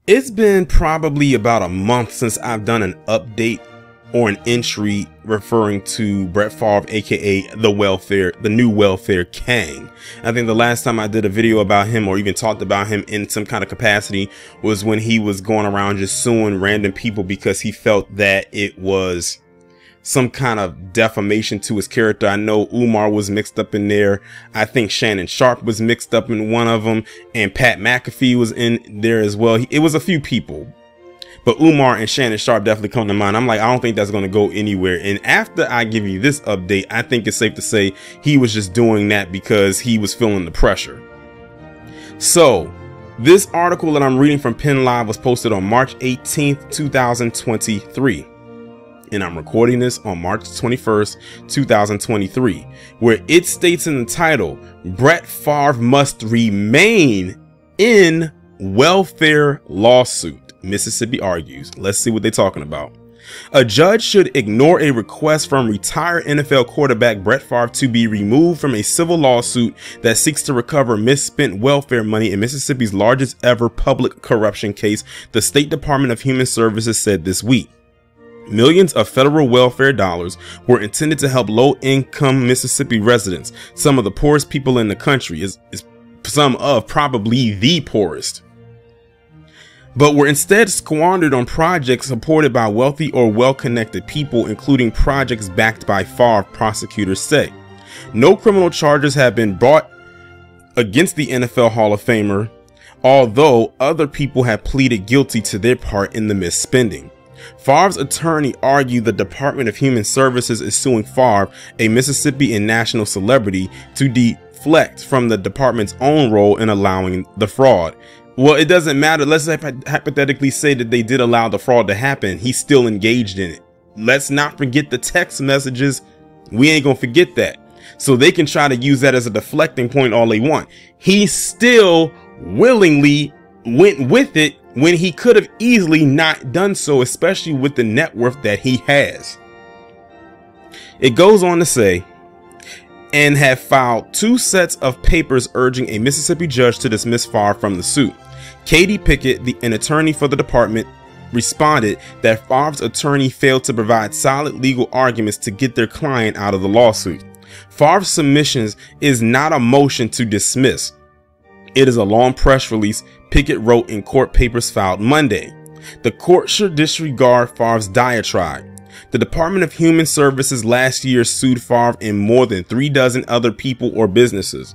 It's been probably about a month since I've done an update or an entry referring to Brett Favre, aka the new Welfare Kang. I think the last time I did a video about him or even talked about him in some kind of capacity was when he was going around just suing random people because he felt that it was some kind of defamation to his character. I know Umar was mixed up in there. I think Shannon Sharpe was mixed up in one of them, and Pat McAfee was in there as well. It was a few people, but Umar and Shannon Sharpe definitely come to mind. I'm like, I don't think that's going to go anywhere. And after I give you this update, I think it's safe to say he was just doing that because he was feeling the pressure. So this article that I'm reading from Penn Live was posted on March 18th, 2023. And I'm recording this on March 21st, 2023, where it states in the title, Brett Favre must remain in welfare lawsuit, Mississippi argues. Let's see what they're talking about. A judge should ignore a request from retired NFL quarterback Brett Favre to be removed from a civil lawsuit that seeks to recover misspent welfare money in Mississippi's largest ever public corruption case, the State Department of Human Services said this week. Millions of federal welfare dollars were intended to help low-income Mississippi residents, some of the poorest people in the country, some of probably the poorest, but were instead squandered on projects supported by wealthy or well-connected people, including projects backed by Favre, prosecutors say. No criminal charges have been brought against the NFL Hall of Famer, although other people have pleaded guilty to their part in the misspending. Favre's attorney argued the Department of Human Services is suing Favre, a Mississippi and national celebrity, to deflect from the department's own role in allowing the fraud. Well, it doesn't matter. Let's hypothetically say that they did allow the fraud to happen. He's still engaged in it. Let's not forget the text messages. We ain't gonna forget that. So they can try to use that as a deflecting point all they want. He still willingly went with it when he could have easily not done so, especially with the net worth that he has. It goes on to say, and have filed 2 sets of papers urging a Mississippi judge to dismiss Favre from the suit. Katie Pickett, an attorney for the department, responded that Favre's attorney failed to provide solid legal arguments to get their client out of the lawsuit. Favre's submissions is not a motion to dismiss. It is a long press release, Pickett wrote in court papers filed Monday. The court should disregard Favre's diatribe. The Department of Human Services last year sued Favre and more than 36 other people or businesses.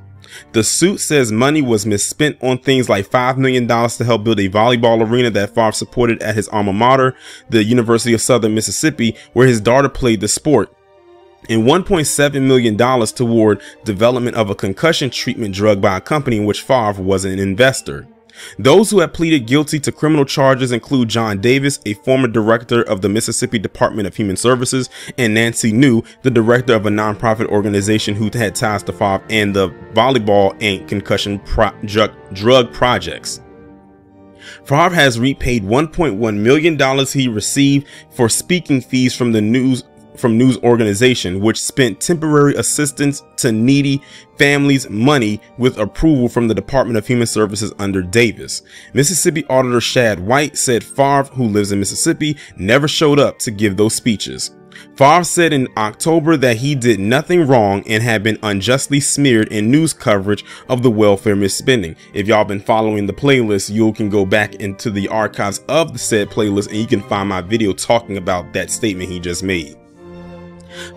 The suit says money was misspent on things like $5 million to help build a volleyball arena that Favre supported at his alma mater, the University of Southern Mississippi, where his daughter played the sport, and $1.7 million toward development of a concussion treatment drug by a company in which Favre was an investor. Those who have pleaded guilty to criminal charges include John Davis, a former director of the Mississippi Department of Human Services, and Nancy New, the director of a nonprofit organization who had ties to Favre and the volleyball and concussion drug projects. Favre has repaid $1.1 million he received for speaking fees from the news organization, which spent temporary assistance to needy families money with approval from the Department of Human Services under Davis. Mississippi Auditor Shad White said Favre, who lives in Mississippi, never showed up to give those speeches. Favre said in October that he did nothing wrong and had been unjustly smeared in news coverage of the welfare misspending. If y'all been following the playlist, you can go back into the archives of the said playlist and you can find my video talking about that statement he just made.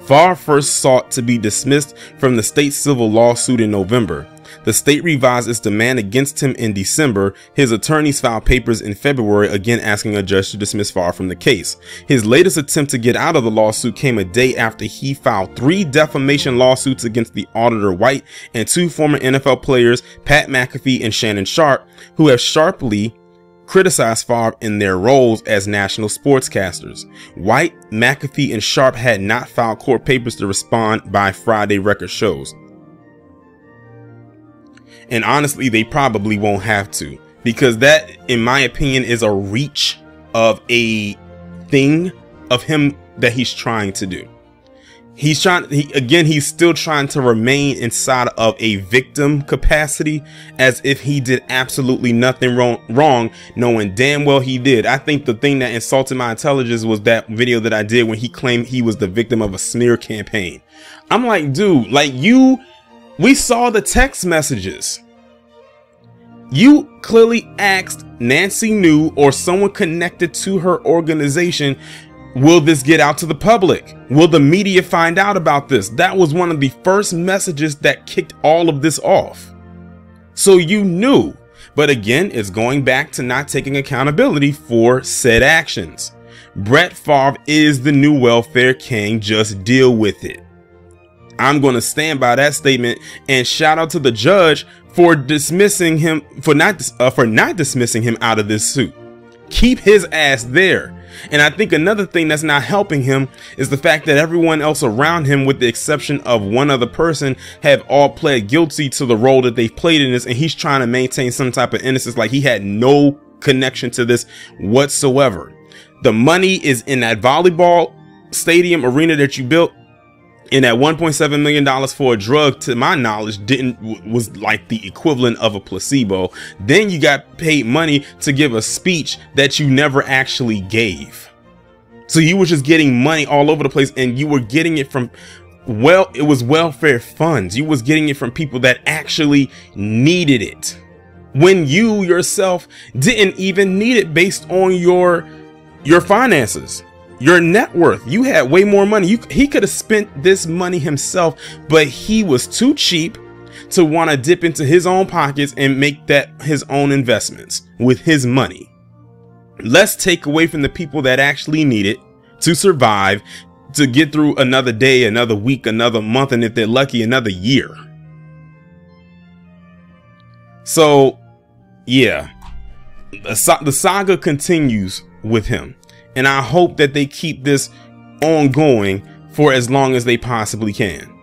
Favre first sought to be dismissed from the state civil lawsuit in November. The state revised its demand against him in December. His attorneys filed papers in February, again asking a judge to dismiss Favre from the case. His latest attempt to get out of the lawsuit came a day after he filed 3 defamation lawsuits against the auditor White and 2 former NFL players, Pat McAfee and Shannon Sharpe, who have sharply criticized Favre in their roles as national sportscasters. White, McAfee, and Sharpe had not filed court papers to respond by Friday, record shows. And honestly, they probably won't have to, because that, in my opinion, is a reach of a thing of him that he's trying to do. He's still trying to remain inside of a victim capacity, as if he did absolutely nothing wrong, knowing damn well he did. I think the thing that insulted my intelligence was that video that I did when he claimed he was the victim of a smear campaign. I'm like, dude, like we saw the text messages. You clearly asked Nancy New or someone connected to her organization, will this get out to the public? Will the media find out about this? That was one of the first messages that kicked all of this off. So you knew, but again, it's going back to not taking accountability for said actions. Brett Favre is the new Welfare King, just deal with it. I'm going to stand by that statement, and shout out to the judge for dismissing him, for not dismissing him out of this suit. Keep his ass there. And I think another thing that's not helping him is the fact that everyone else around him, with the exception of one other person, have all pled guilty to the role that they've played in this, and he's trying to maintain some type of innocence, like he had no connection to this whatsoever. The money is in that volleyball stadium arena that you built, and that $1.7 million for a drug, to my knowledge, was like the equivalent of a placebo. Then you got paid money to give a speech that you never actually gave. So you were just getting money all over the place, and you were getting it from, well, it was welfare funds. You was getting it from people that actually needed it, when you yourself didn't even need it based on your finances. Your net worth. You had way more money. He could have spent this money himself, but he was too cheap to want to dip into his own pockets and make that his own investments with his money. Let's take away from the people that actually need it to survive, to get through another day, another week, another month, and if they're lucky, another year. So yeah, the saga continues with him. And I hope that they keep this ongoing for as long as they possibly can.